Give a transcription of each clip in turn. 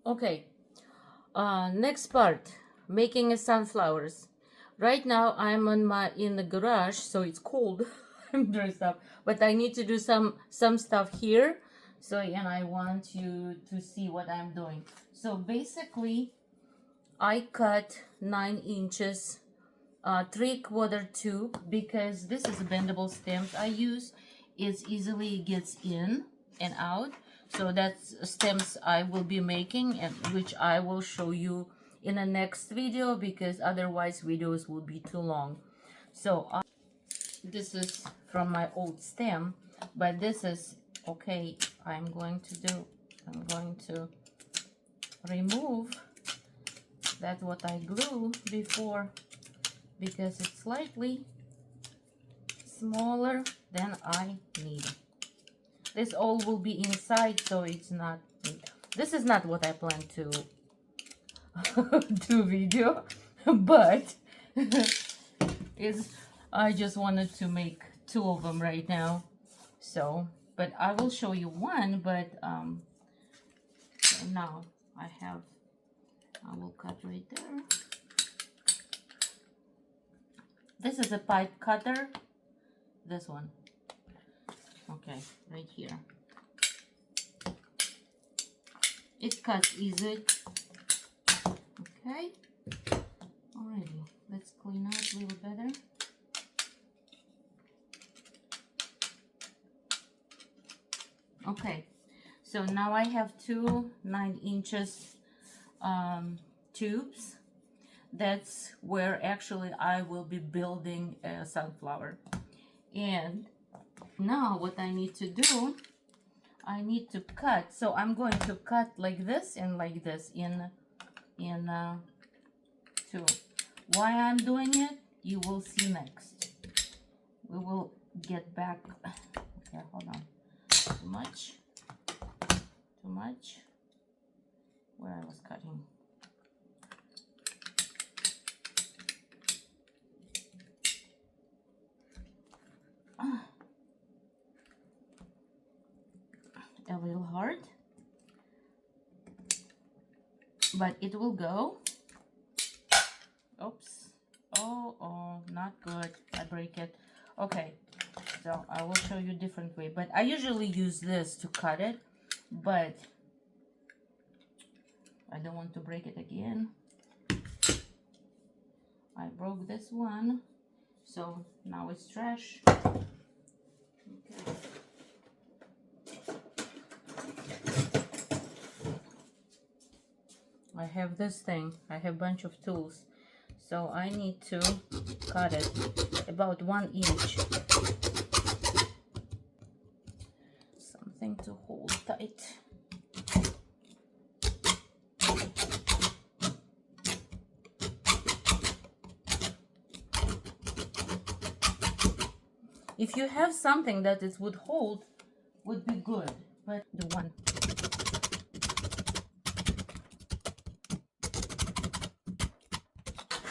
Okay, next part, making a sunflowers. Right now I'm in the garage, so it's cold. I'm dressed up, but I need to do some stuff here. So and I want you to see what I'm doing. So basically, I cut 9 inches 3/4 tube because this is a bendable stems I use. It easily gets in and out. So that's stems I will be making, and which I will show you in the next video because otherwise videos will be too long. So this is from my old stem, but this is okay. I'm going to remove that's what I glue before because it's slightly smaller than I need. This all will be inside, so it's not, this is not what I plan to do video, but I just wanted to make 2 of them right now. So, but I will show you one, but now I will cut right there. This is a pipe cutter. This one. Okay, right here. It cuts easy. Okay. Alrighty, let's clean up a little better. Okay, so now I have 2 9 inches tubes. That's where actually I will be building a sunflower. And now what I need to do, I need to cut. So I'm going to cut like this and like this in 2. Why I'm doing it, you will see next. We will get back. Okay, hold on. Too much. Where I was cutting. A little hard, but it will go. Oops. Oh, not good. I break it. Okay, so I will show you a different way, but I usually use this to cut it, but I don't want to break it again. I broke this one, so now it's trash. Okay. I have this thing. I have a bunch of tools. So I need to cut it about 1 inch. Something to hold tight. If you have something that it would hold, would be good. But the one.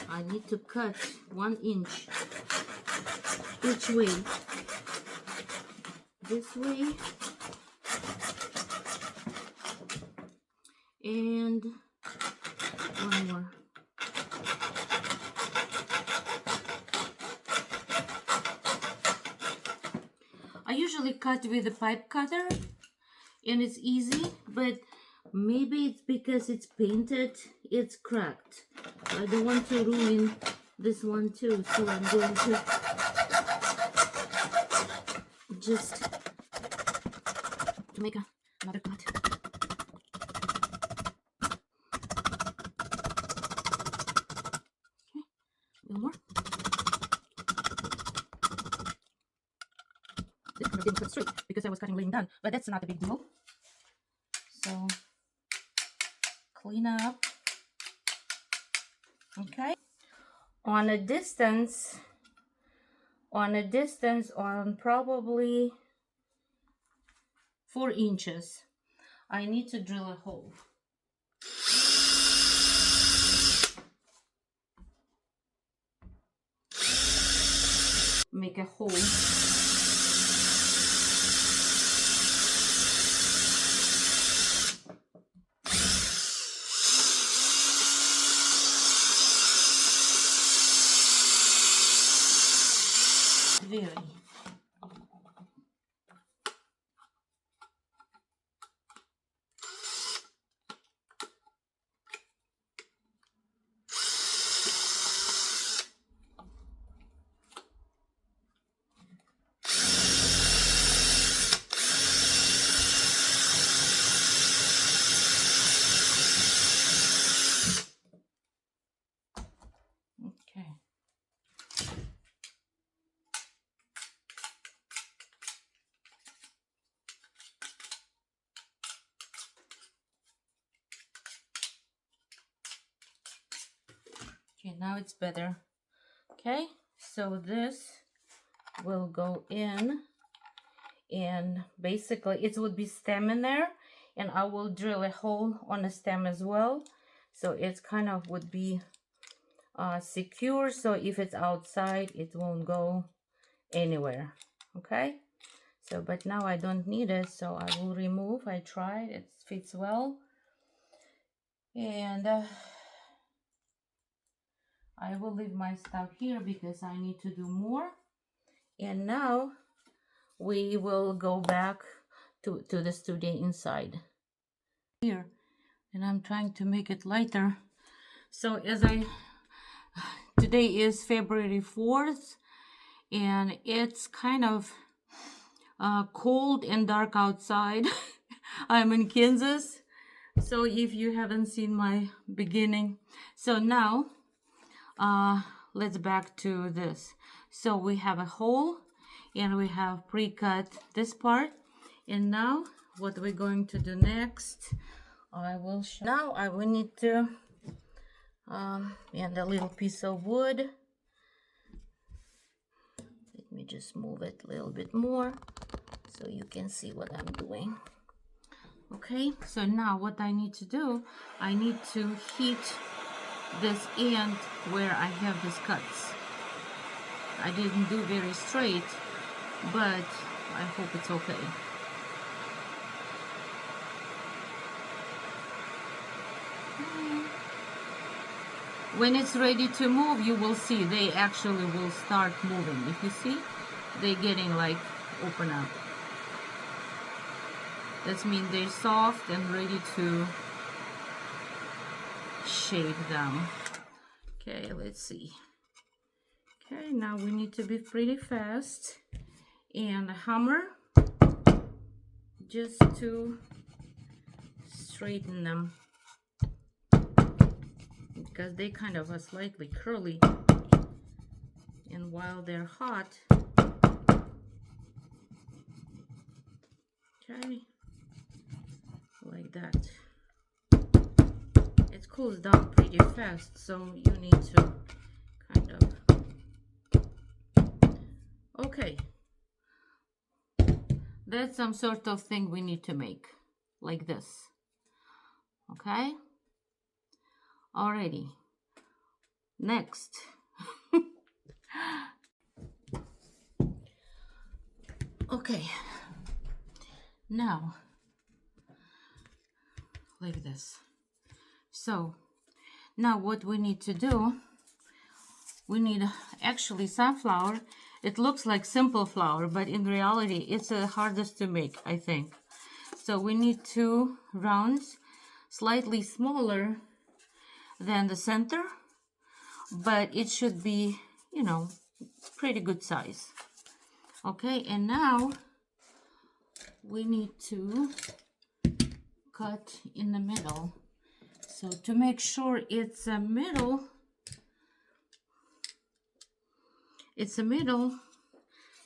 I need to cut 1 inch each way. This way and one more. I usually cut with a pipe cutter and it's easy, but maybe it's because it's painted, it's cracked. I don't want to ruin this one too, so I'm going to just make another cut. Okay, a little more. This kind of didn't cut straight because I was cutting laying down, but that's not a big deal. So clean up. Okay, on a distance on probably 4 inches, I need to drill a hole. Make a hole. Okay, now it's better. Okay, so this will go in, and basically it would be stem in there, and I will drill a hole on the stem as well, so it's kind of would be secure, so if it's outside it won't go anywhere. Okay, so but now I don't need it, so I will remove. I tried, it fits well, and I will leave my stuff here because I need to do more. And now we will go back to the studio inside here, and I'm trying to make it lighter. So today is February 4th, and it's kind of cold and dark outside. I'm in Kansas, so if you haven't seen my beginning. So now let's back to this. So we have a hole, and we have pre-cut this part, and now what we're going to do next, I will show. Now I will need to and a little piece of wood. Let me just move it a little bit more so you can see what I'm doing. Okay, so now what I need to do, I need to heat this end where I have these cuts. I didn't do very straight, but I hope it's okay. When it's ready to move, you will see they actually will start moving. If you see, they're getting like open up. That means they're soft and ready to shape them. Okay, let's see. Okay, now we need to be pretty fast, and a hammer just to straighten them, because they kind of are slightly curly, and while they're hot, okay, like that. It cools down pretty fast, so you need to kind of, okay, that's some sort of thing we need to make, like this. Okay, alrighty, next. Okay, now like this. So now what we need to do, we need actually sunflower. It looks like simple flour, but in reality it's the hardest to make, I think. So we need 2 rounds, slightly smaller than the center, but it should be, you know, pretty good size. Okay, and now we need to cut in the middle. So to make sure it's a middle,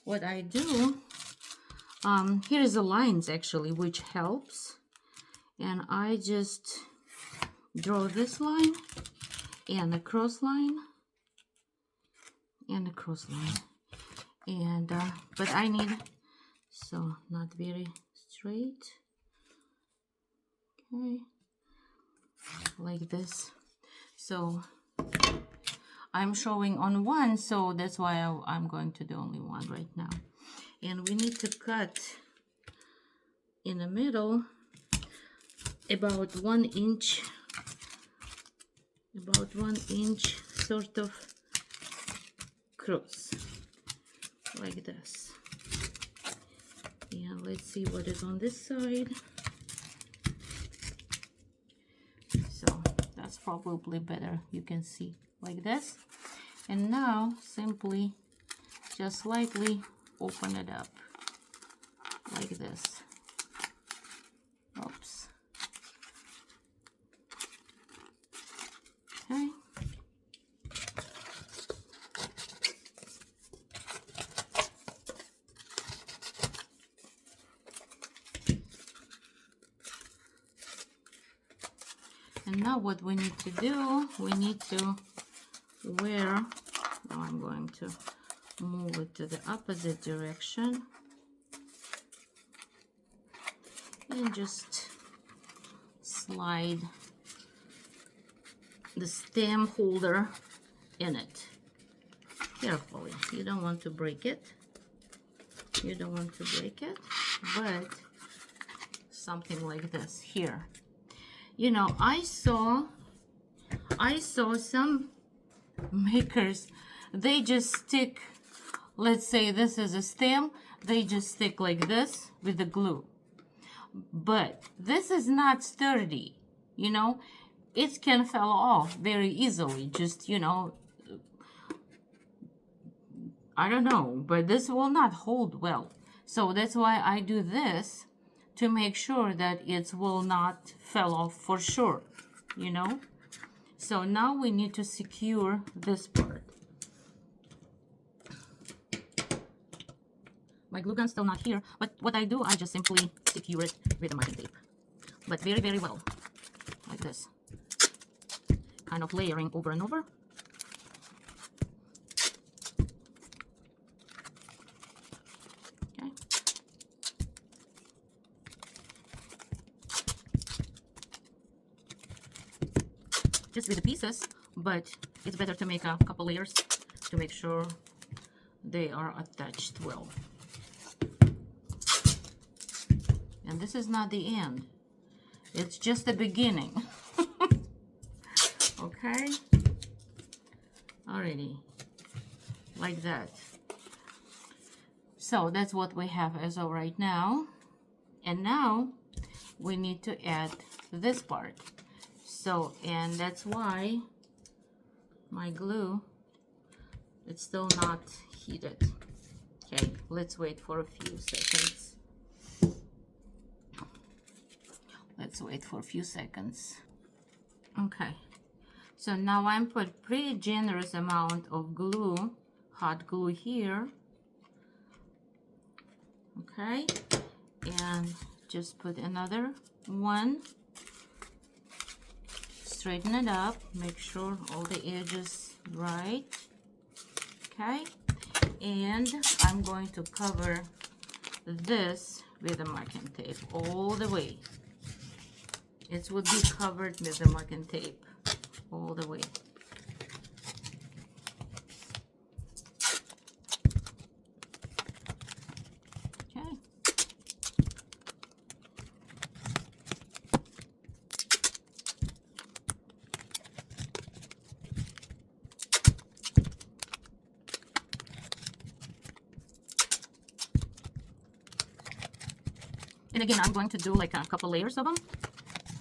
what I do, here's the lines actually, which helps, and I just draw this line and a cross line and a cross line, and but I need, so not very straight, okay, like this. So I'm showing on one, so that's why I'm going to do only one right now. And we need to cut in the middle about 1 inch, sort of cross, like this. And let's see what is on this side. So that's probably better, you can see like this. And now simply just slightly open it up like this. Oops. Okay. And now what we need to do, we need to where, now I'm going to move it to the opposite direction and just slide the stem holder in it carefully. You don't want to break it. You don't want to break it, but something like this here. You know, I saw some makers, they just stick, let's say this is a stem, they just stick like this with the glue. But this is not sturdy, you know, it can fall off very easily. Just, you know, I don't know, but this will not hold well. So that's why I do this, to make sure that it will not fall off for sure, you know. So now we need to secure this part. My glue gun's still not here, but what I do, I just simply secure it with the masking tape. But very, very well, like this. Kind of layering over and over. Okay. Just with the pieces, but it's better to make a couple layers to make sure they are attached well. And this is not the end. It's just the beginning. Okay? Alrighty. Like that. So that's what we have as of right now. And now we need to add this part. So, and that's why my glue, it's still not heated. Okay, let's wait for a few seconds. Let's wait for a few seconds. Okay, so now I'm put pretty generous amount of glue, hot glue here. Okay, and just put another one. Straighten it up, make sure all the edges right. Okay, and I'm going to cover this with the masking tape all the way. It would be covered with the masking tape all the way. Okay. And again, I'm going to do like a couple layers of them.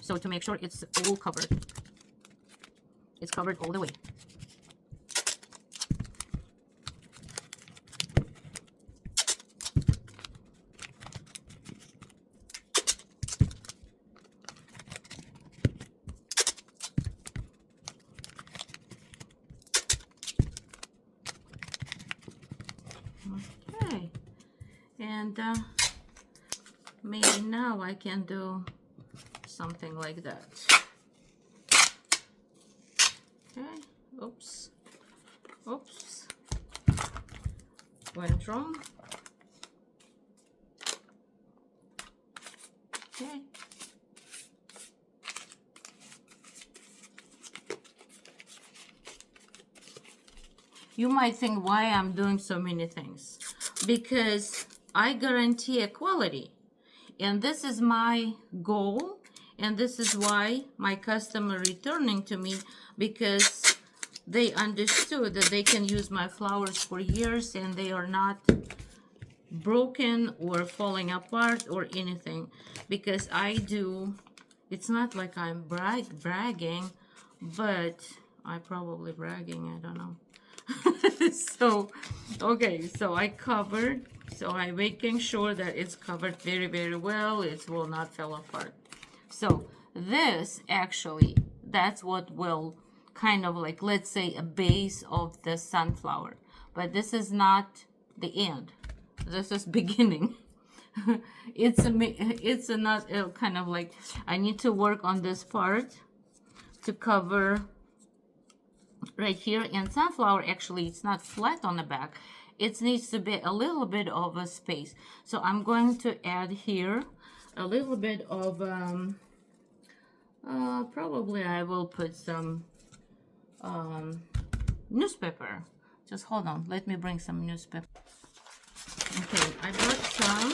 So to make sure it's all covered. It's covered all the way. Okay. And maybe now I can do something like that. Okay, oops, oops, went wrong. Okay. You might think why I'm doing so many things. Because I guarantee equality. And this is my goal. And this is why my customer returning to me, because they understood that they can use my flowers for years and they are not broken or falling apart or anything. Because I do, it's not like I'm bragging, but I'm probably bragging, I don't know. So, okay, so I covered, so I'm making sure that it's covered very, very well. It will not fall apart. So this actually, that's what will kind of like, let's say, a base of the sunflower. But this is not the end. This is beginning. It's not kind of like, I need to work on this part to cover right here. And sunflower, actually, it's not flat on the back. It needs to be a little bit of a space. So I'm going to add here a little bit of, probably I will put some newspaper. Just hold on. Let me bring some newspaper. Okay, I brought some.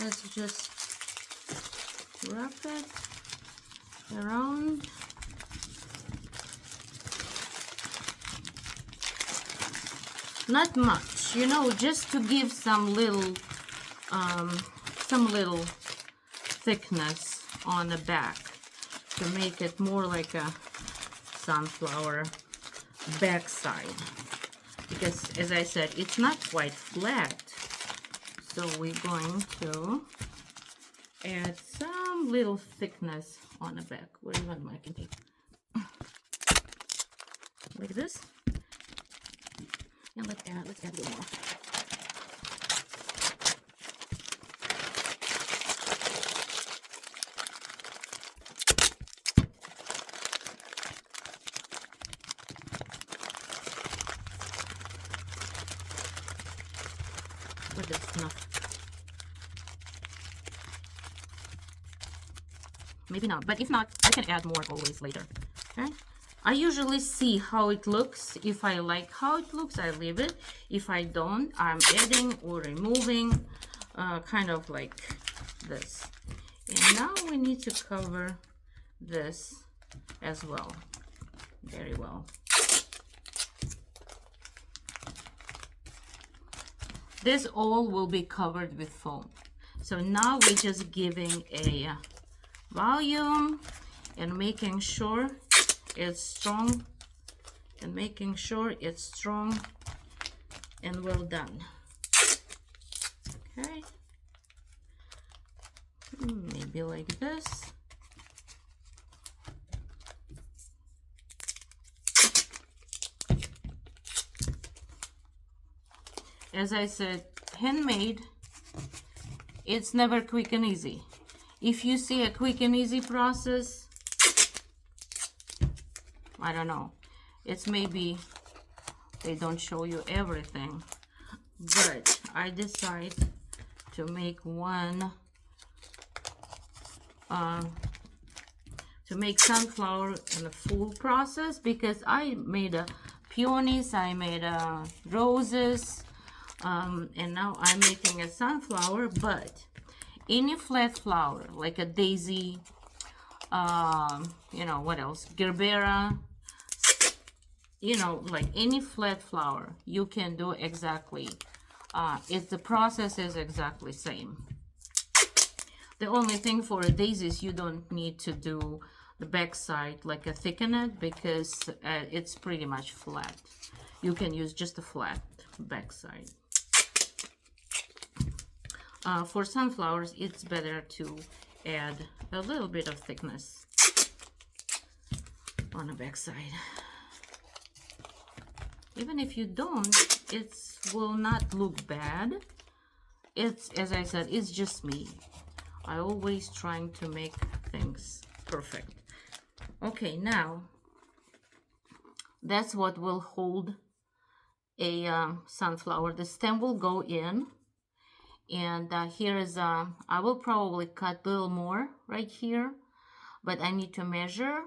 Let's just wrap it around. Not much, you know, just to give some little thickness on the back to make it more like a sunflower backside, because as I said, it's not quite flat. So we're going to add some little thickness on the back. Where do you want my container? Like this. And let's add a little more. But that's enough. Maybe not, but if not, I can add more always later. Okay. I usually see how it looks. If I like how it looks, I leave it. If I don't, I'm adding or removing, kind of like this. And now we need to cover this as well, very well. This all will be covered with foam. So now we're just giving a volume and making sure it's strong, and making sure it's strong and well done. Okay, maybe like this. As I said, handmade, it's never quick and easy. If you see a quick and easy process, I don't know, it's maybe they don't show you everything, but I decide to make one, to make sunflower in a full process, because I made a peonies, I made roses, and now I'm making a sunflower. But any flat flower, like a daisy, you know, what else, gerbera, you know, like any flat flower, you can do exactly, if the process is exactly same. The only thing for a daisy is you don't need to do the backside like a thicken it, because it's pretty much flat. You can use just a flat backside. For sunflowers, it's better to add a little bit of thickness on the backside. Even if you don't, it will not look bad. It's, as I said, it's just me. I always trying to make things perfect. Okay, now that's what will hold a sunflower. The stem will go in, and here is I will probably cut a little more right here, but I need to measure.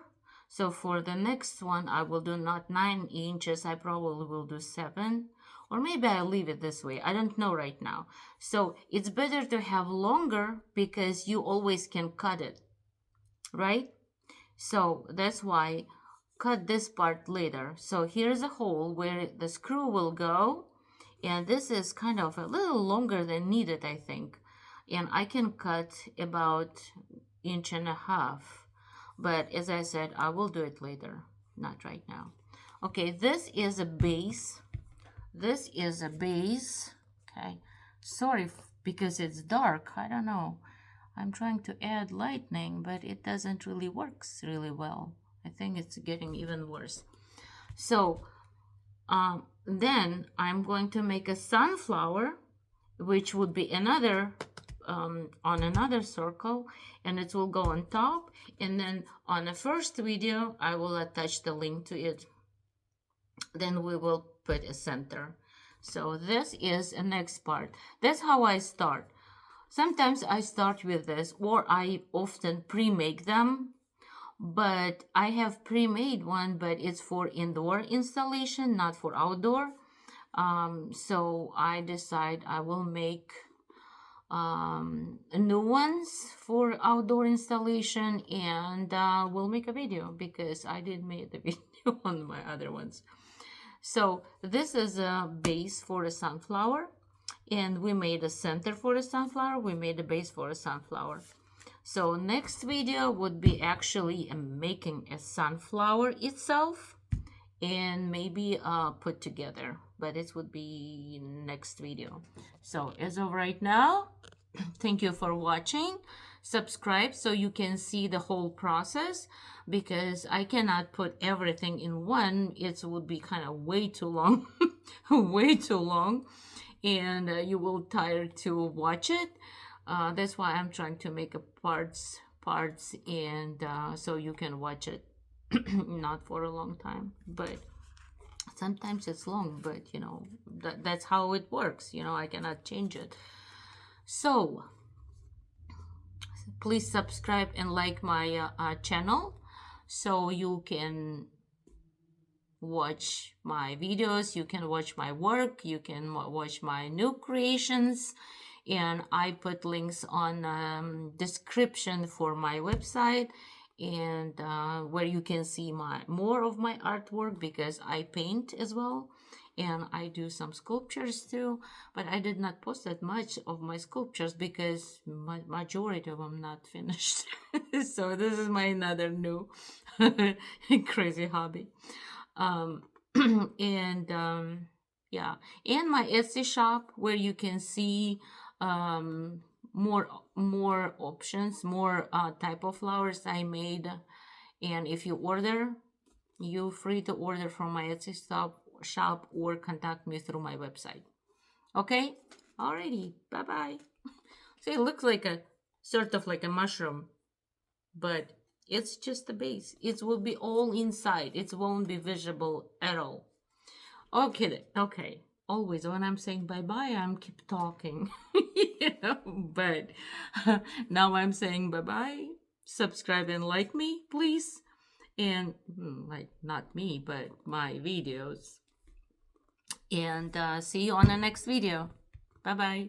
So for the next one, I will do not 9 inches, I probably will do 7, or maybe I'll leave it this way. I don't know right now. So it's better to have longer, because you always can cut it, right? So that's why cut this part later. So here's a hole where the screw will go, and this is kind of a little longer than needed, I think. And I can cut about 1.5 inches. But as I said, I will do it later, not right now. Okay, this is a base. This is a base. Okay, sorry because it's dark. I don't know. I'm trying to add lightning, but it doesn't really work really well. I think it's getting even worse. So then I'm going to make a sunflower, which would be another on another circle, and it will go on top, and then on the first video I will attach the link to it. Then we will put a center. So this is the next part. That's how I start. Sometimes I start with this, or I often pre-make them, but I have pre-made one, but it's for indoor installation, not for outdoor. So I decide I will make new ones for outdoor installation, and we'll make a video because I did make the video on my other ones. So this is a base for a sunflower, and we made a center for a sunflower. We made a base for a sunflower. So next video would be actually making a sunflower itself, and maybe put together, but it would be next video. So as of right now, thank you for watching. Subscribe so you can see the whole process, because I cannot put everything in one. It would be kind of way too long. Way too long, and you will tired to watch it. That's why I'm trying to make a parts, and so you can watch it not for a long time, but sometimes it's long, but you know, that's how it works. You know, I cannot change it. So please subscribe and like my channel so you can watch my videos, you can watch my work, you can watch my new creations, and I put links on description for my website, and where you can see more of my artwork, because I paint as well, and I do some sculptures too, but I did not post that much of my sculptures because majority of them not finished. So this is my another new crazy hobby. And yeah, and my Etsy shop where you can see more options, more type of flowers I made. And if you order, you're free to order from my Etsy shop or contact me through my website. Okay, alrighty, bye bye. So it looks like a sort of like a mushroom, but it's just the base. It will be all inside. It won't be visible at all. Okay, okay. Always when I'm saying bye-bye, I'm keep talking. You know, but now I'm saying bye-bye. Subscribe and like me, please. And like not me, but my videos. And see you on the next video. Bye-bye.